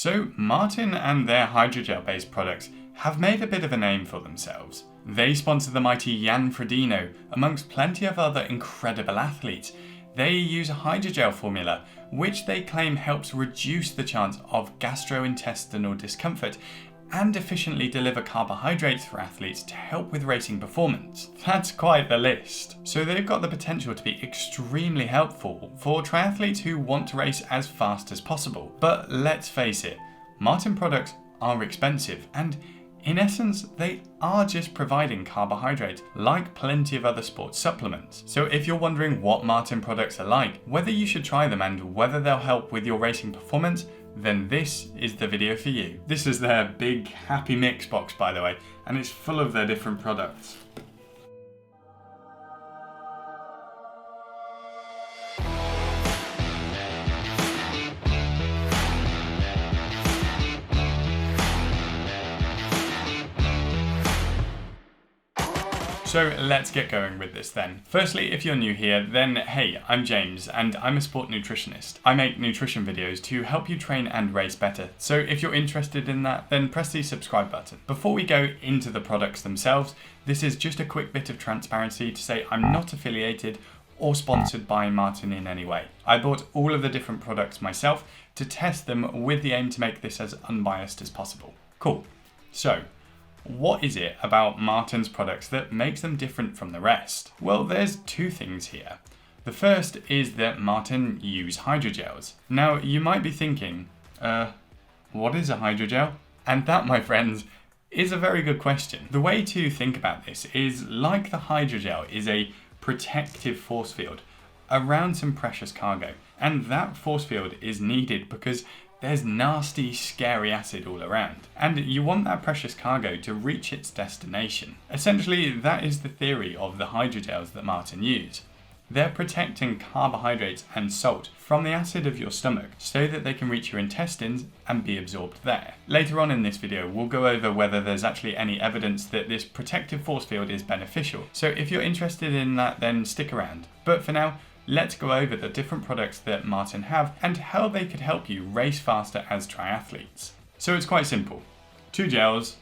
So Maurten and their hydrogel-based products have made a bit of a name for themselves. They sponsor the mighty Jan Frodeno, amongst plenty of other incredible athletes. They use a hydrogel formula, which they claim helps reduce the chance of gastrointestinal discomfort and efficiently deliver carbohydrates for athletes to help with racing performance. That's quite the list. So they've got the potential to be extremely helpful for triathletes who want to race as fast as possible. But let's face it, Maurten products are expensive, and in essence, they are just providing carbohydrates like plenty of other sports supplements. So if you're wondering what Maurten products are like, whether you should try them and whether they'll help with your racing performance, then this is the video for you. This is their big happy mix box, by the way, and it's full of their different products. So let's get going with this then. Firstly, if you're new here, then hey, I'm James and I'm a sport nutritionist. I make nutrition videos to help you train and race better. So if you're interested in that, then press the subscribe button. Before we go into the products themselves, this is just a quick bit of transparency to say I'm not affiliated or sponsored by Maurten in any way. I bought all of the different products myself to test them with the aim to make this as unbiased as possible. Cool. So, what is it about Maurten's products that makes them different from the rest? Well, there's two things here. The first is that Maurten use hydrogels. Now, you might be thinking, what is a hydrogel? And that, my friends, is a very good question. The way to think about this is like the hydrogel is a protective force field around some precious cargo. And that force field is needed because there's nasty, scary acid all around, and you want that precious cargo to reach its destination. Essentially, that is the theory of the hydrogels that Maurten use. They're protecting carbohydrates and salt from the acid of your stomach so that they can reach your intestines and be absorbed there. Later on in this video, we'll go over whether there's actually any evidence that this protective force field is beneficial. So if you're interested in that, then stick around. But for now, let's go over the different products that Maurten have and how they could help you race faster as triathletes. So it's quite simple. 2 gels,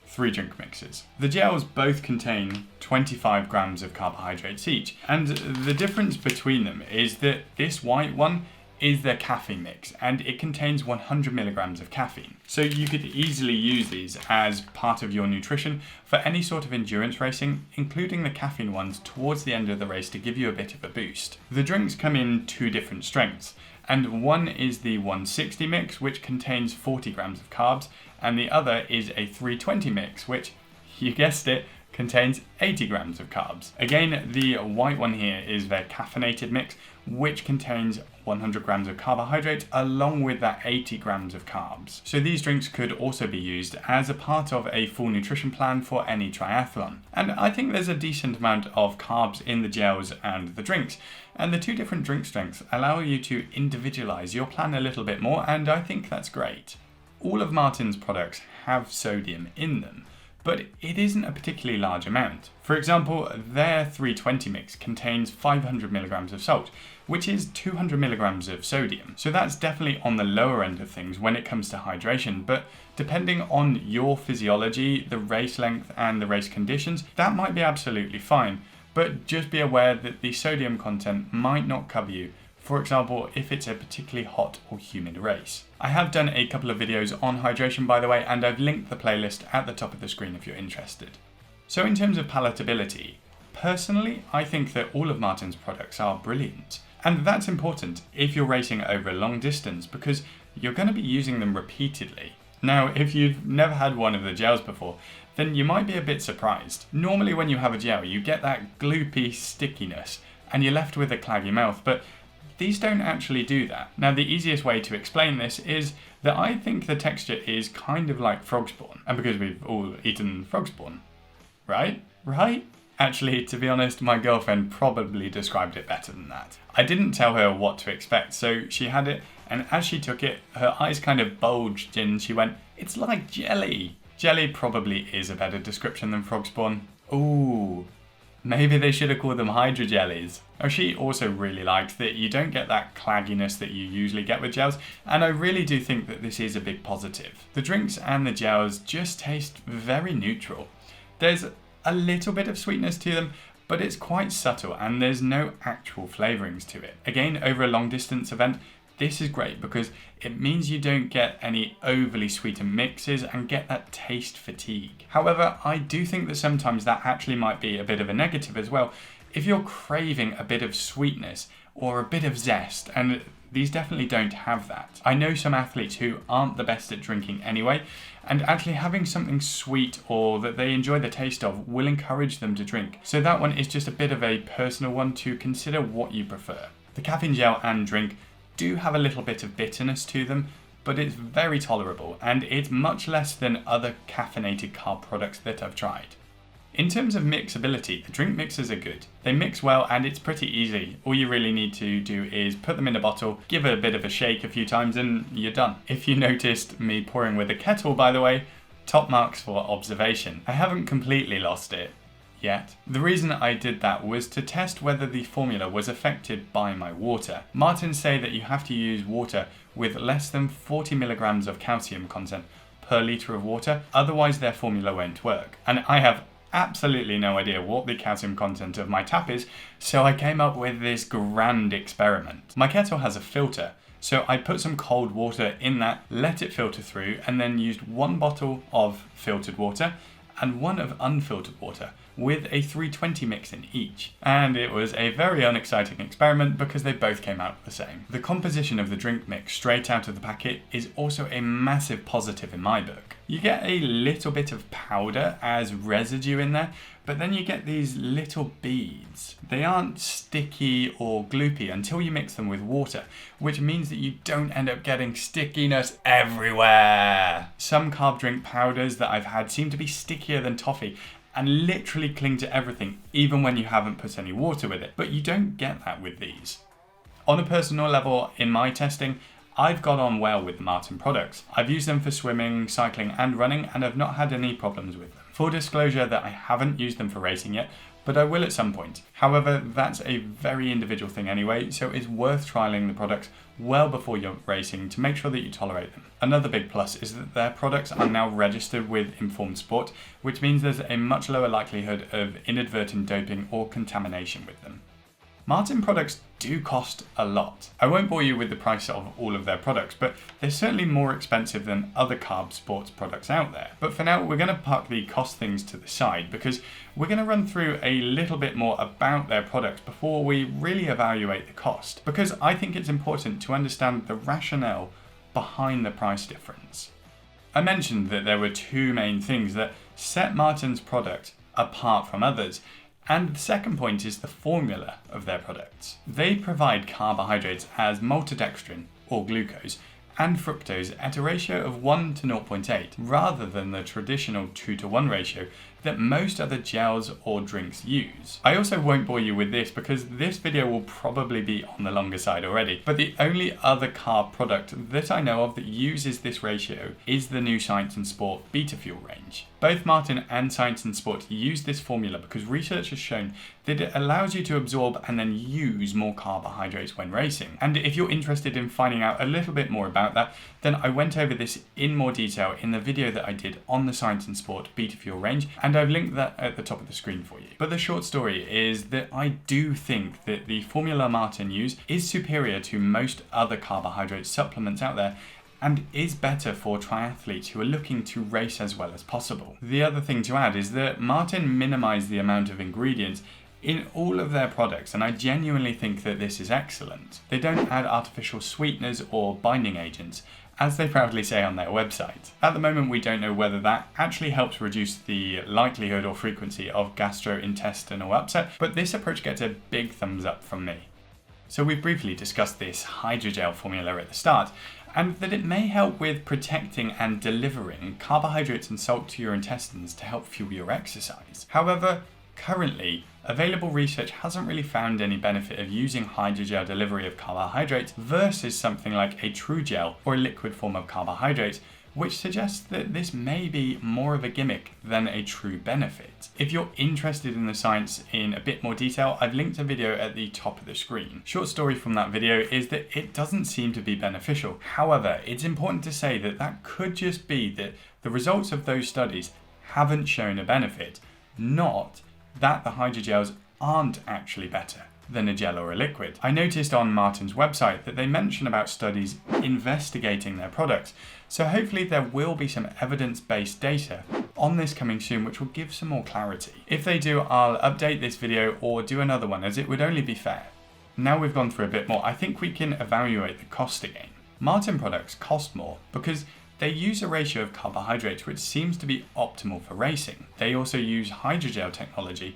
3 drink mixes. The gels both contain 25 grams of carbohydrates each, and the difference between them is that this white one is their caffeine mix, and it contains 100 milligrams of caffeine. So you could easily use these as part of your nutrition for any sort of endurance racing, including the caffeine ones towards the end of the race to give you a bit of a boost. The drinks come in 2 different strengths, and one is the 160 mix, which contains 40 grams of carbs, and the other is a 320 mix, which, you guessed it, contains 80 grams of carbs. Again, the white one here is their caffeinated mix, which contains 100 grams of carbohydrate along with that 80 grams of carbs. So these drinks could also be used as a part of a full nutrition plan for any triathlon. And I think there's a decent amount of carbs in the gels and the drinks. And the 2 different drink strengths allow you to individualize your plan a little bit more, and I think that's great. All of Maurten's products have sodium in them, but it isn't a particularly large amount. For example, their 320 mix contains 500 milligrams of salt, which is 200 milligrams of sodium. So that's definitely on the lower end of things when it comes to hydration, but depending on your physiology, the race length and the race conditions, that might be absolutely fine. But just be aware that the sodium content might not cover you, for example, if it's a particularly hot or humid race. I have done a couple of videos on hydration, by the way, and I've linked the playlist at the top of the screen if you're interested. So in terms of palatability, personally, I think that all of Maurten's products are brilliant. And that's important if you're racing over a long distance because you're going to be using them repeatedly. Now, if you've never had one of the gels before, then you might be a bit surprised. Normally when you have a gel, you get that gloopy stickiness and you're left with a claggy mouth, but these don't actually do that. Now, the easiest way to explain this is that I think the texture is kind of like frog spawn, and because we've all eaten frog spawn, right? Actually, to be honest, my girlfriend probably described it better than that. I didn't tell her what to expect, so she had it, and as she took it, her eyes kind of bulged and she went, "It's like jelly." Jelly probably is a better description than frog spawn. Ooh, Maybe they should have called them hydrogellies. Now, she also really liked that you don't get that clagginess that you usually get with gels, and I really do think that this is a big positive. The drinks and the gels just taste very neutral. There's a little bit of sweetness to them, but it's quite subtle and there's no actual flavourings to it. Again, over a long distance event, this is great because it means you don't get any overly sweetened mixes and get that taste fatigue. However, I do think that sometimes that actually might be a bit of a negative as well if you're craving a bit of sweetness or a bit of zest, and these definitely don't have that. I know some athletes who aren't the best at drinking anyway, and actually having something sweet or that they enjoy the taste of will encourage them to drink. So that one is just a bit of a personal one to consider what you prefer. The caffeine gel and drink do have a little bit of bitterness to them, but it's very tolerable and it's much less than other caffeinated carb products that I've tried. In terms of mixability, the drink mixers are good. They mix well and it's pretty easy. All you really need to do is put them in a bottle, give it a bit of a shake a few times and you're done. If you noticed me pouring with a kettle, by the way, top marks for observation. I haven't completely lost it yet. The reason I did that was to test whether the formula was affected by my water. Maurten say that you have to use water with less than 40 milligrams of calcium content per litre of water, otherwise their formula won't work. And I have absolutely no idea what the calcium content of my tap is, so I came up with this grand experiment. My kettle has a filter, so I put some cold water in that, let it filter through, and then used one bottle of filtered water and one of unfiltered water with a 320 mix in each. And it was a very unexciting experiment because they both came out the same. The composition of the drink mix straight out of the packet is also a massive positive in my book. You get a little bit of powder as residue in there, but then you get these little beads. They aren't sticky or gloopy until you mix them with water, which means that you don't end up getting stickiness everywhere. Some carb drink powders that I've had seem to be stickier than toffee and literally cling to everything, even when you haven't put any water with it. But you don't get that with these. On a personal level, in my testing, I've got on well with the Maurten products. I've used them for swimming, cycling and running and I've not had any problems with them. Full disclosure that I haven't used them for racing yet, but I will at some point. However, that's a very individual thing anyway, so it's worth trialing the products well before you're racing to make sure that you tolerate them. Another big plus is that their products are now registered with Informed Sport, which means there's a much lower likelihood of inadvertent doping or contamination with them. Maurten products do cost a lot. I won't bore you with the price of all of their products, but they're certainly more expensive than other carb sports products out there. But for now, we're going to park the cost things to the side because we're going to run through a little bit more about their products before we really evaluate the cost, because I think it's important to understand the rationale behind the price difference. I mentioned that there were two main things that set Maurten's product apart from others. And the second point is the formula of their products. They provide carbohydrates as maltodextrin, or glucose, and fructose at a ratio of 1 to 0.8, rather than the traditional 2 to 1 ratio that most other gels or drinks use. I also won't bore you with this because this video will probably be on the longer side already, but the only other carb product that I know of that uses this ratio is the new Science and Sport Beta Fuel range. Both Maurten and Science and Sport use this formula because research has shown that it allows you to absorb and then use more carbohydrates when racing. And if you're interested in finding out a little bit more about that, then I went over this in more detail in the video that I did on the Science and Sport Beta Fuel range, and I've linked that at the top of the screen for you. But the short story is that I do think that the formula Maurten use is superior to most other carbohydrate supplements out there, and is better for triathletes who are looking to race as well as possible. The other thing to add is that Maurten minimize the amount of ingredients in all of their products, and I genuinely think that this is excellent. They don't add artificial sweeteners or binding agents, as they proudly say on their website. At the moment, we don't know whether that actually helps reduce the likelihood or frequency of gastrointestinal upset, but this approach gets a big thumbs up from me. So we've briefly discussed this hydrogel formula at the start, and that it may help with protecting and delivering carbohydrates and salt to your intestines to help fuel your exercise. However, currently, available research hasn't really found any benefit of using hydrogel delivery of carbohydrates versus something like a true gel or a liquid form of carbohydrates, which suggests that this may be more of a gimmick than a true benefit. If you're interested in the science in a bit more detail, I've linked a video at the top of the screen. Short story from that video is that it doesn't seem to be beneficial. However, it's important to say that that could just be that the results of those studies haven't shown a benefit, not that the hydrogels aren't actually better than a gel or a liquid. I noticed on Maurten's website that they mention about studies investigating their products, so hopefully there will be some evidence-based data on this coming soon which will give some more clarity. If they do, I'll update this video or do another one, as it would only be fair. Now we've gone through a bit more, I think we can evaluate the cost again. Maurten products cost more because they use a ratio of carbohydrates which seems to be optimal for racing. They also use hydrogel technology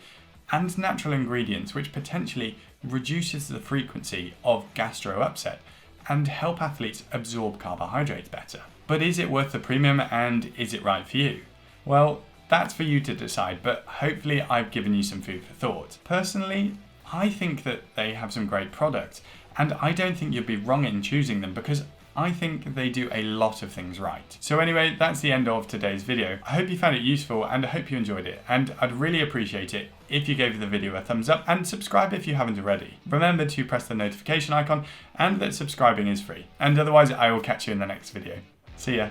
and natural ingredients which potentially reduces the frequency of gastro upset and help athletes absorb carbohydrates better. But is it worth the premium, and is it right for you? Well, that's for you to decide, but hopefully I've given you some food for thought. Personally, I think that they have some great products, and I don't think you'd be wrong in choosing them because I think they do a lot of things right. So anyway, that's the end of today's video. I hope you found it useful and I hope you enjoyed it, and I'd really appreciate it if you gave the video a thumbs up and subscribe if you haven't already. Remember to press the notification icon and that subscribing is free. And otherwise I will catch you in the next video. See ya.